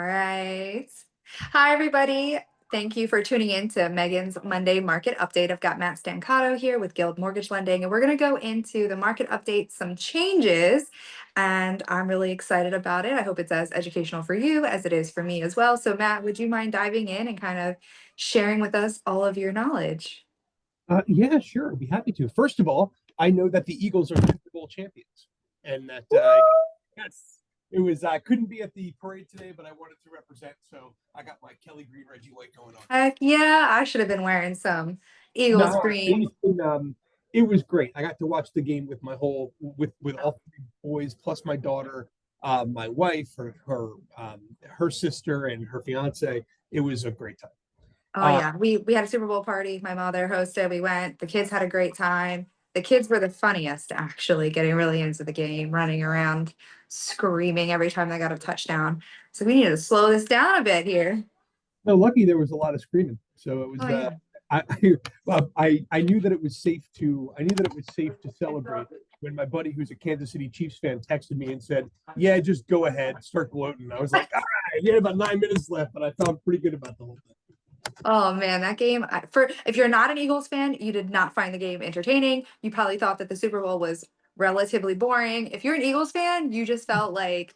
All right. Hi, everybody. Thank you for tuning in to Megan's Monday Market Update. I've got Matt Stancato here with Guild Mortgage Lending, and we're going to go into the market update, some changes, and I'm really excited about it. I hope it's as educational for you as it is for me as well. So, Matt, would you mind diving in and kind of sharing with us all of your knowledge? Yeah, sure. I'd be happy to. First of all, I know that the Eagles are Super Bowl champions, and that yes, it was. I couldn't be at the parade today, but I wanted to represent, so I got my Kelly Green, Reggie White going on. Heck yeah, I should have been wearing some Eagles No, green. it was great. I got to watch the game with my whole with all three boys plus my daughter, my wife, her sister, and her fiance. It was a great time. Oh Uh, yeah, we had a Super Bowl party. My mother hosted. We went. The kids had a great time. The kids were the funniest, actually, getting really into the game, running around, screaming every time they got a touchdown. So we need to slow this down a bit here. No, lucky there was a lot of screaming, so it was. Oh yeah. I knew that it was safe to. I knew that it was safe to celebrate when my buddy, who's a Kansas City Chiefs fan, texted me and said, "Yeah, just go ahead, start gloating." I was like, "All right, you had about 9 minutes left," but I felt pretty good about the whole thing. Oh man, that game. For if you're not an Eagles fan, you did not find the game entertaining. You probably thought that the Super Bowl was relatively boring. If you're an Eagles fan, you just felt like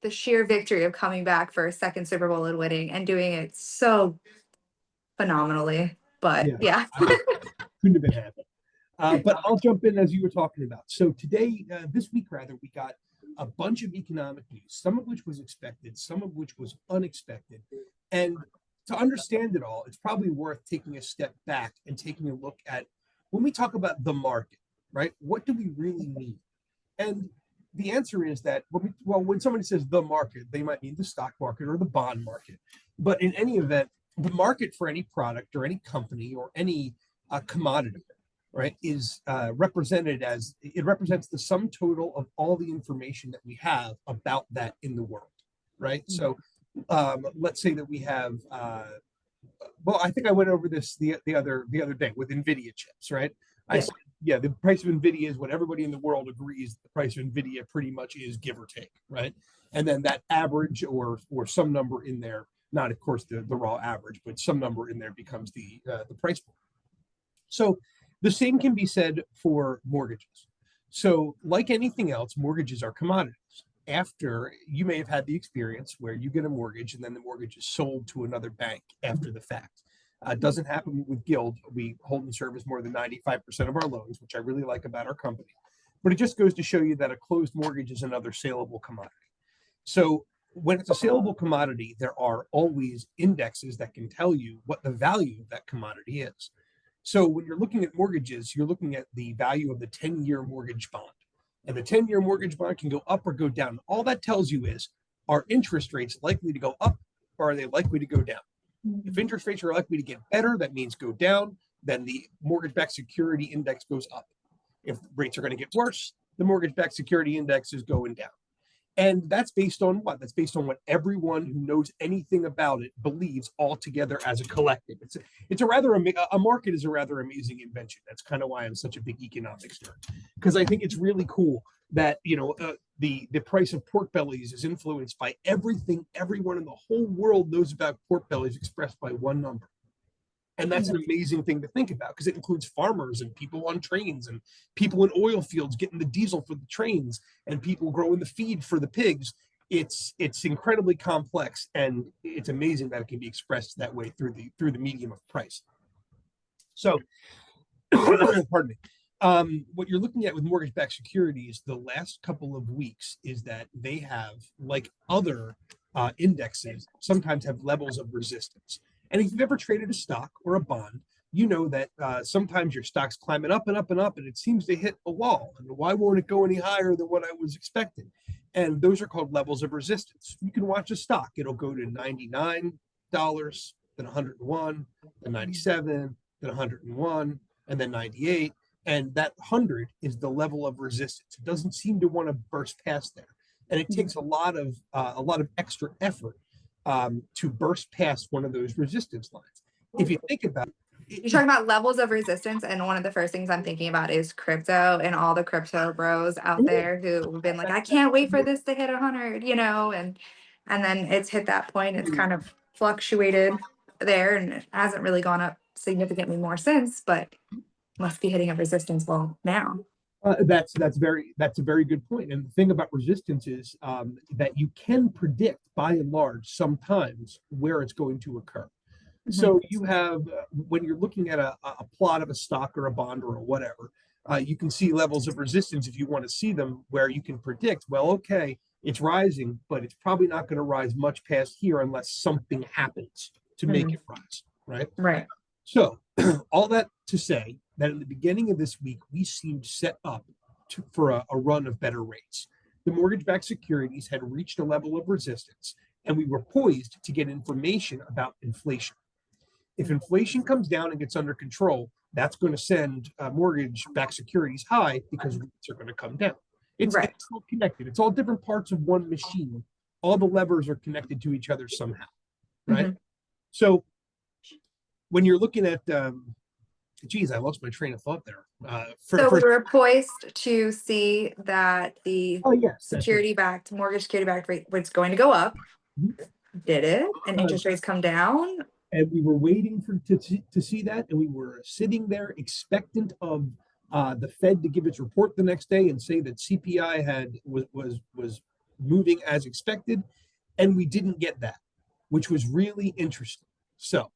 the sheer victory of coming back for a second Super Bowl and winning and doing it so phenomenally. But Yeah, yeah. I couldn't have been happy. But I'll jump in as you were talking about. So today, this week rather, we got a bunch of economic news, some of which was expected, some of which was unexpected. And to understand it all, it's probably worth taking a step back and taking a look at when we talk about the market, right? What do we really mean? And the answer is that when somebody says the market, they might mean the stock market or the bond market. But in any event, the market for any product or any company or any commodity, right, is represented as it represents the sum total of all the information that we have about that in the world, right? So let's say that we have well, I think I went over this the other day with Nvidia chips, right? I Yeah. said, yeah, the price of Nvidia is what everybody in the world agrees the price of Nvidia pretty much is, give or take, right? And then that average or some number in there, not of course the raw average, but some number in there becomes the price point. So the same can be said for mortgages. So, like anything else, mortgages are commodities. After you may have had the experience where you get a mortgage and then the mortgage is sold to another bank after the fact. It doesn't happen with Guild. We hold and service more than 95% of our loans, which I really like about our company. But it just goes to show you that a closed mortgage is another saleable commodity. So when it's a saleable commodity, there are always indexes that can tell you what the value of that commodity is. So when you're looking at mortgages, you're looking at the value of the 10-year mortgage bond. And the 10-year mortgage bond can go up or go down. All that tells you is, are interest rates likely to go up or are they likely to go down? If interest rates are likely to get better, that means go down, then the mortgage-backed security index goes up. If rates are going to get worse, the mortgage-backed security index is going down. And that's based on what? That's based on what everyone who knows anything about it believes all together as a collective. A market is a rather amazing invention. That's kind of why I'm such a big economics nerd, because I think it's really cool that the price of pork bellies is influenced by everything everyone in the whole world knows about pork bellies expressed by one number. And that's an amazing thing to think about because it includes farmers and people on trains and people in oil fields getting the diesel for the trains and people growing the feed for the pigs. It's incredibly complex and it's amazing that it can be expressed that way through the medium of price. So, pardon me. What you're looking at with mortgage-backed securities the last couple of weeks is that they have, like other indexes, sometimes have levels of resistance. And if you've ever traded a stock or a bond, you know that sometimes your stock's climbing up and up and up, and it seems to hit a wall. And why won't it go any higher than what I was expecting? And those are called levels of resistance. You can watch a stock; it'll go to $99, then 101, then 97, then 101, and then 98. And that 100 is the level of resistance. It doesn't seem to want to burst past there, and it takes a lot of extra effort to burst past one of those resistance lines. If you think about You're it, talking about levels of resistance, and one of the first things I'm thinking about is crypto and all the crypto bros out there who've been like, I can't wait for this to hit 100, and And then it's hit that point. It's kind of fluctuated there and it hasn't really gone up significantly more since, but must be hitting a resistance wall now. That's a very good point. And the thing about resistance is that you can predict by and large sometimes where it's going to occur. So you have when you're looking at a plot of a stock or a bond or whatever, you can see levels of resistance if you want to see them where you can predict, well, okay, it's rising, but it's probably not going to rise much past here unless something happens to make it rise, right? Right. So all that to say that in the beginning of this week, we seemed set up for a run of better rates. The mortgage-backed securities had reached a level of resistance, and we were poised to get information about inflation. If inflation comes down and gets under control, that's going to send mortgage-backed securities high because rates are going to come down. It's all connected. It's all different parts of one machine. All the levers are connected to each other somehow, right? So when you're looking at, geez, I lost my train of thought there. So we were poised to see that the yes, security-backed, mortgage security-backed rate was going to go up. Mhm. Did it? And interest rates come down? And we were waiting to see that, and we were sitting there expectant of the Fed to give its report the next day and say that CPI was moving as expected, and we didn't get that, which was really interesting. So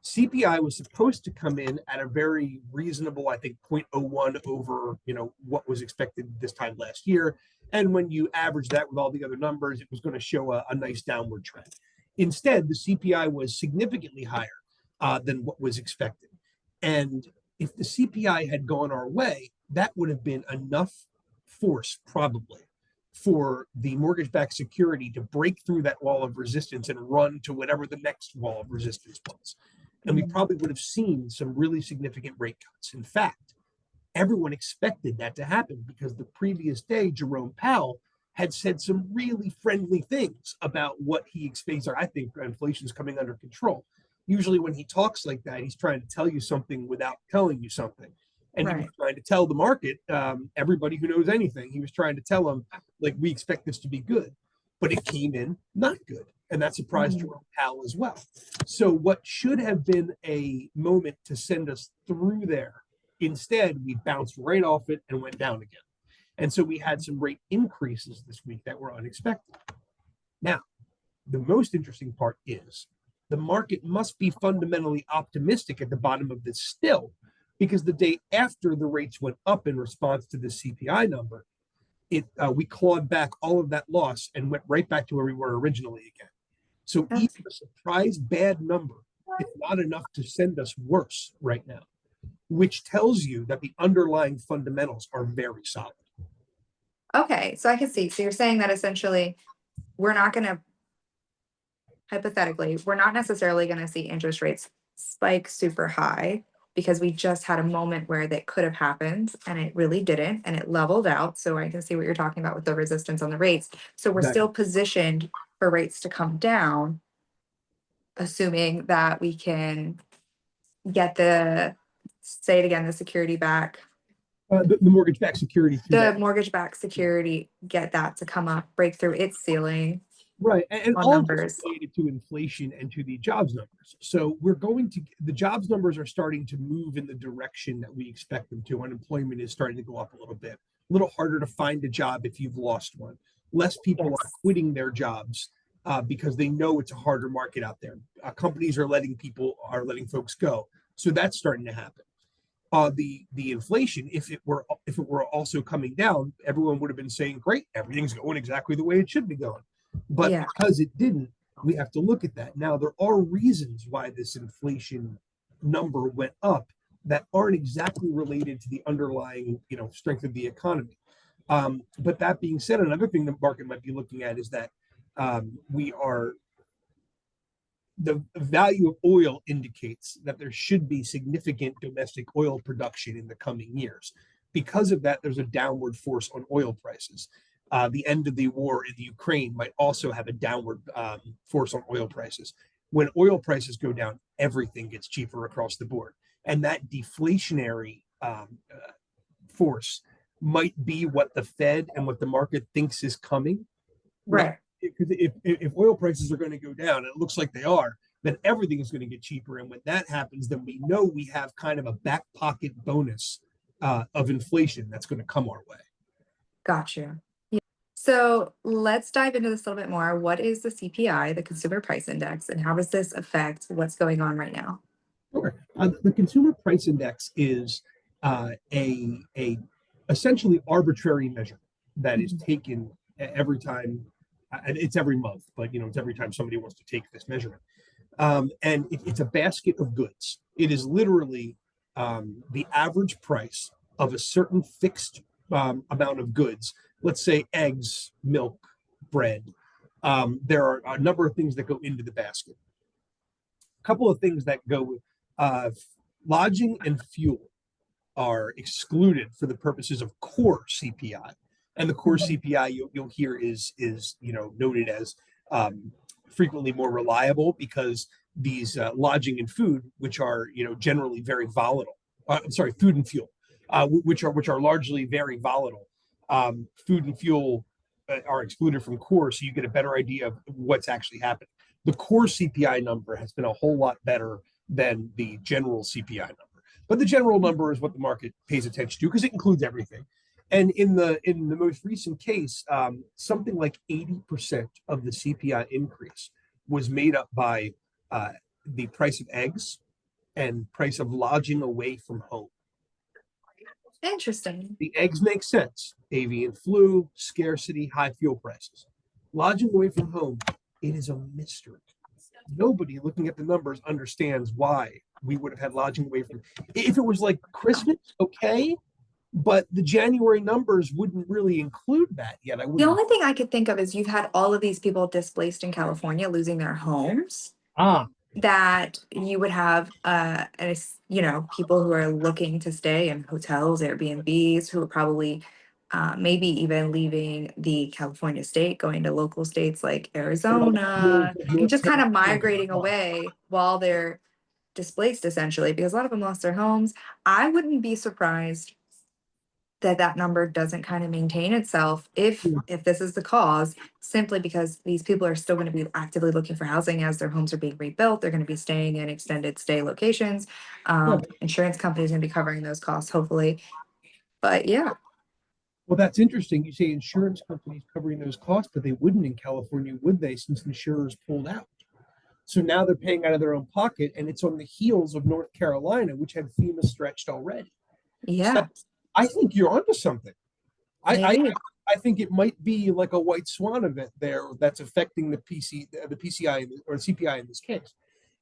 CPI was supposed to come in at a very reasonable, I think, 0.01 over, what was expected this time last year. And when you average that with all the other numbers, it was going to show a nice downward trend. Instead, the CPI was significantly higher than what was expected. And if the CPI had gone our way, that would have been enough force, probably, for the mortgage-backed security to break through that wall of resistance and run to whatever the next wall of resistance was. And we probably would have seen some really significant rate cuts. In fact, everyone expected that to happen because the previous day, Jerome Powell had said some really friendly things about what he expects. I think inflation is coming under control. Usually when he talks like that, he's trying to tell you something without telling you something. And he was trying to tell the market, everybody who knows anything, he was trying to tell them, like, we expect this to be good. But it came in not good. And that surprised Jerome Powell as well. So what should have been a moment to send us through there, instead, we bounced right off it and went down again. And so we had some rate increases this week that were unexpected. Now, the most interesting part is the market must be fundamentally optimistic at the bottom of this still, because the day after the rates went up in response to the CPI number, we clawed back all of that loss and went right back to where we were originally again. So even a surprise bad number is not enough to send us worse right now, which tells you that the underlying fundamentals are very solid. Okay, so I can see. So you're saying that essentially we're not going to, hypothetically, we're not necessarily going to see interest rates spike super high because we just had a moment where that could have happened and it really didn't and it leveled out. So I can see what you're talking about with the resistance on the rates. So we're still positioned for rates to come down, assuming that we can get say it again, the security back. The mortgage-backed security. The mortgage-backed security, get that to come up, break through its ceiling. Right. And all numbers related to inflation and to the jobs numbers. So the jobs numbers are starting to move in the direction that we expect them to. Unemployment is starting to go up a little bit. A little harder to find a job if you've lost one. Less people are quitting their jobs because they know it's a harder market out there. Companies are letting folks go. So that's starting to happen. The inflation, if it were also coming down, everyone would have been saying, great, everything's going exactly the way it should be going. But because it didn't, we have to look at that. Now, there are reasons why this inflation number went up that aren't exactly related to the underlying, strength of the economy. But that being said, another thing the market might be looking at is that the value of oil indicates that there should be significant domestic oil production in the coming years. Because of that, there's a downward force on oil prices. The end of the war in the Ukraine might also have a downward force on oil prices. When oil prices go down, everything gets cheaper across the board. And that deflationary force might be what the Fed and what the market thinks is coming. Right. because if oil prices are going to go down, it looks like they are, then everything is going to get cheaper. And when that happens, then we know we have kind of a back pocket bonus of inflation that's going to come our way. Got you. Yeah. So let's dive into this a little bit more. What is the CPI, the Consumer Price Index, and how does this affect what's going on right now? Sure. The Consumer Price Index is a essentially arbitrary measure that is Mhm. taken every time. It's every month, but it's every time somebody wants to take this measurement. And it's a basket of goods. It is literally the average price of a certain fixed amount of goods. Let's say eggs, milk, bread. There are a number of things that go into the basket. A couple of things that go uh, lodging and fuel are excluded for the purposes of core CPI. And the core Mhm. CPI you'll hear is noted as frequently more reliable because these lodging and food, which are generally very volatile. Food and fuel, which are largely very volatile. Food and fuel are excluded from core, so you get a better idea of what's actually happening. The core CPI number has been a whole lot better than the general CPI number. But the general number is what the market pays attention to because it includes everything. And in the most recent case, something like 80% of the CPI increase was made up by the price of eggs and price of lodging away from home. Interesting. The eggs make sense. Avian flu, scarcity, high fuel prices. Lodging away from home, it is a mystery. Nobody looking at the numbers understands why we would have had lodging away from. If it was like Christmas, okay, but the January numbers wouldn't really include that yet. I The wouldn't. only thing I could think of is you've had all of these people displaced in California losing their homes, Ah, that you would have people who are looking to stay in hotels, Airbnbs, who are probably maybe even leaving the California state, going to local states like what about Arizona, and North just kind of Carolina? migrating away while they're displaced essentially, because a lot of them lost their homes. I wouldn't be surprised that that number doesn't kind of maintain itself if this is the cause, simply because these people are still going to be actively looking for housing as their homes are being rebuilt. They're going to be staying in extended stay locations. Yeah, Insurance companies going to be covering those costs, hopefully. But yeah. well, that's interesting. You say insurance companies covering those costs, but they wouldn't in California, would they? Since insurers pulled out, so now they're paying out of their own pocket, and it's on the heels of North Carolina, which had FEMA stretched already. So Yeah, I think you're onto something. I, I maybe. I think it might be like a white swan event there that's affecting the PCI or CPI in this case.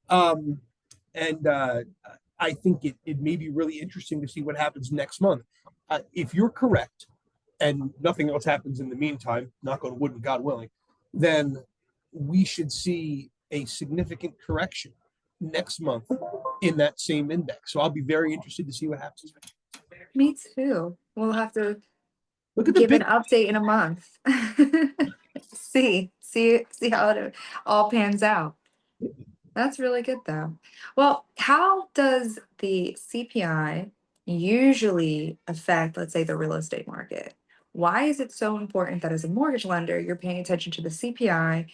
Um, and I think it may be really interesting to see what happens next month. If you're correct, and nothing else happens in the meantime, knock on wood and God willing, then we should see a significant correction next month in that same index. So I'll be very interested to see what happens. Me too. We'll have to Look at the give an big. update in a month. See how it all pans out. That's really good though. Well, how does the CPI usually affect, let's say, the real estate market? Why is it so important that as a mortgage lender, you're paying attention to the CPI,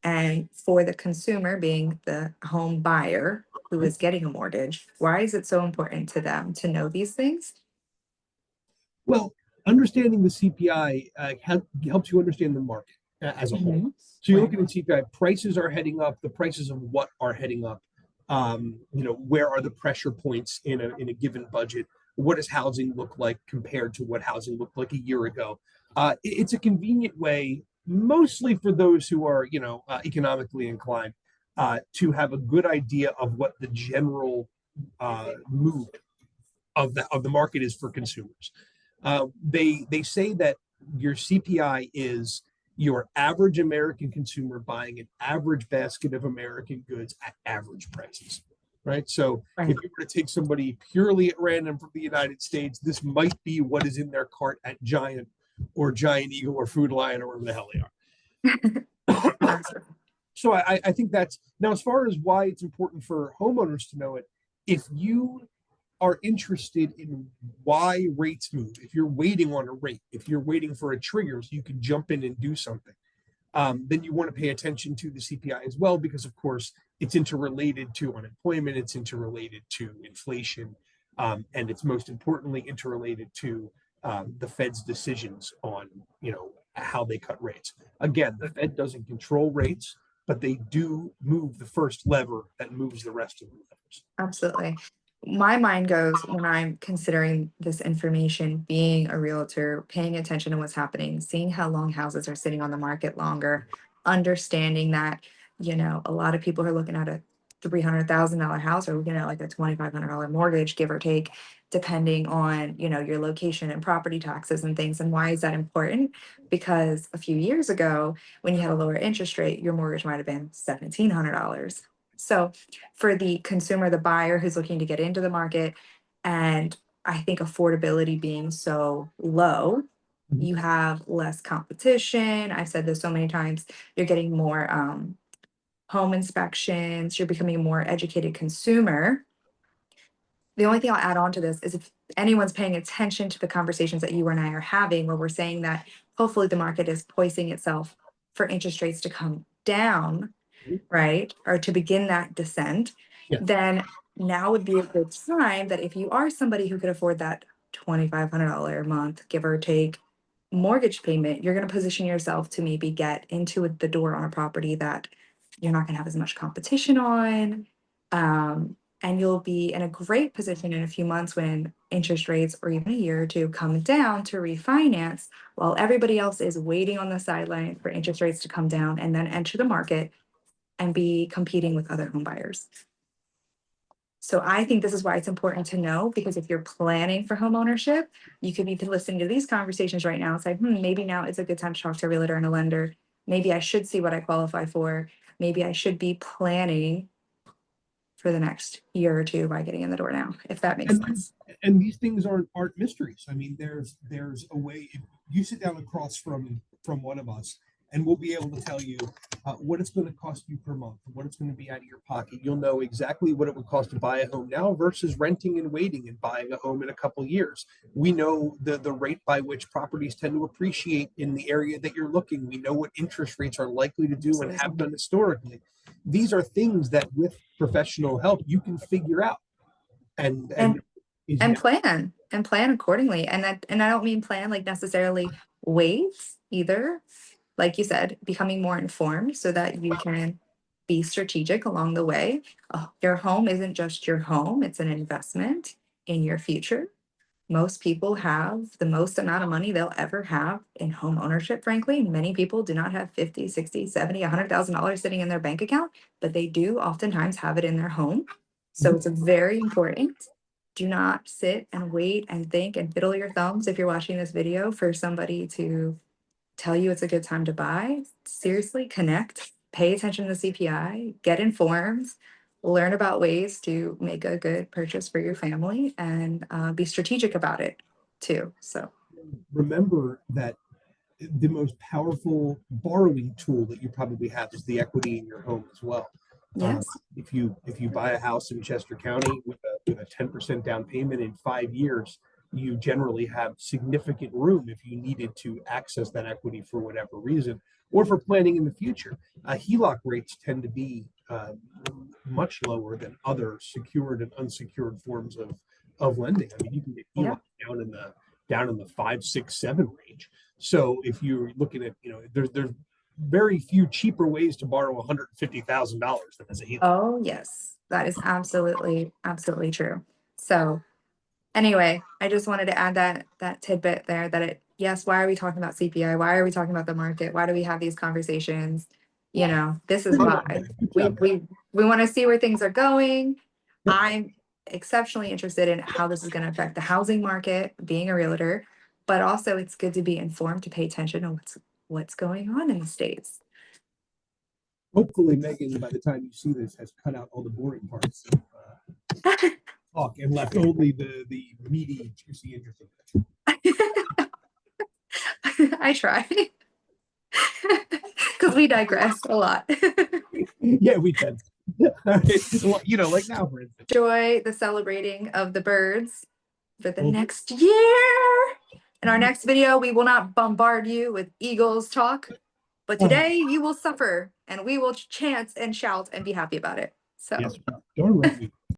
and for the consumer, being the home buyer who is getting a mortgage, why is it so important to them to know these things? Well, understanding the CPI helps you understand the market as a whole. Mhm. So you're Right. looking at CPI, prices are heading up, the prices of what are heading up. Where are the pressure points in a given budget? What does housing look like compared to what housing looked like a year ago? It's a convenient way, mostly for those who are, economically inclined, to have a good idea of what the general mood of the market is for consumers. They say that your CPI is your average American consumer buying an average basket of American goods at average prices, right? So Right. if you were to take somebody purely at random from the United States, this might be what is in their cart at Giant or Giant Eagle or Food Lion or whatever the hell they are. That's right. So I think that's now as far as why it's important for homeowners to know it. If you are interested in why rates move, if you're waiting on a rate, if you're waiting for a trigger so you can jump in and do something, then you want to pay attention to the CPI as well, because of course it's interrelated to unemployment, it's interrelated to inflation, and it's most importantly interrelated to the Fed's decisions on, how they cut rates. Again, the Fed doesn't control rates, but they do move the first lever that moves the rest of the levers. Absolutely. My mind goes when I'm considering this information, being a realtor, paying attention to what's happening, seeing how long houses are sitting on the market longer, understanding that, a lot of people are looking at a $300,000 house or looking at like a $2,500 mortgage, give or take, depending on, your location and property taxes and things. And why is that important? Because a few years ago, when you had a lower interest rate, your mortgage might have been $1,700. So for the consumer, the buyer who's looking to get into the market, and I think affordability being so low, Mhm. you have less competition. I've said this so many times. You're getting more home inspections. You're becoming a more educated consumer. The only thing I'll add on to this is if anyone's paying attention to the conversations that you and I are having, where we're saying that hopefully the market is poising itself for interest rates to come down, right? Or to begin that descent, Yeah. then now would be a good time that if you are somebody who could afford that $2,500 a month, give or take, mortgage payment, you're going to position yourself to maybe get into the door on a property that you're not going to have as much competition on. And you'll be in a great position in a few months when interest rates or even a year or two come down to refinance while everybody else is waiting on the sideline for interest rates to come down and then enter the market and be competing with other home buyers. So I think this is why it's important to know, because if you're planning for home ownership, you could be listening to these conversations right now and say, maybe now is a good time to talk to a realtor and a lender. Maybe I should see what I qualify for. Maybe I should be planning for the next year or two by getting in the door now, if that makes And sense. and these things aren't mysteries. I mean, there's a way. If you sit down across from one of us, and we'll be able to tell you what it's going to cost you per month, what it's going to be out of your pocket. You'll know exactly what it would cost to buy a home now versus renting and waiting and buying a home in a couple of years. We know the rate by which properties tend to appreciate in the area that you're looking. We know what interest rates are likely to do and have done historically. These are things that, with professional help, you can figure out and And is and now. plan accordingly. And I don't mean plan like necessarily wait either. Like you said, becoming more informed so that you can be strategic along the way. Your home isn't just your home, it's an investment in your future. Most people have the most amount of money they'll ever have in home ownership, frankly. Many people do not have 50, 60, 70, $100,000 sitting in their bank account, but they do oftentimes have it in their home. So Mhm. it's very important. Do not sit and wait and think and fiddle your thumbs if you're watching this video for somebody to tell you it's a good time to buy. Seriously, connect, pay attention to the CPI, get informed, learn about ways to make a good purchase for your family, and be strategic about it too. So, Remember that the most powerful borrowing tool that you probably have is the equity in your home as well. Um, yes. if you buy a house in Chester County with a 10% down payment in 5 years, you generally have significant room if you needed to access that equity for whatever reason, or for planning in the future. HELOC rates tend to be much lower than other secured and unsecured forms of lending. I mean, you can get Yeah. HELOC down in the 5, 6, 7 range. So if you're looking at, there's very few cheaper ways to borrow $150,000 than as a HELOC. Oh, yes. That is absolutely, absolutely true. So, anyway, I just wanted to add that tidbit there that yes, why are we talking about CPI? Why are we talking about the market? Why do we have these conversations? This is Good why. job. We want to see where things are going. I'm exceptionally interested in how this is going to affect the housing market, being a realtor, but also it's good to be informed to pay attention to what's going on in the States. Hopefully, Megan, by the time you see this, has cut out all the boring parts of talk and left only the meaty, juicy, interesting. I try. Because we digress a lot. Yeah, we can. Like now, for instance. Enjoy the celebrating of the birds for the Well, next year. In our next video, we will not bombard you with Eagles talk. But today you will suffer and we will chant and shout and be happy about it. So Yes, darn right.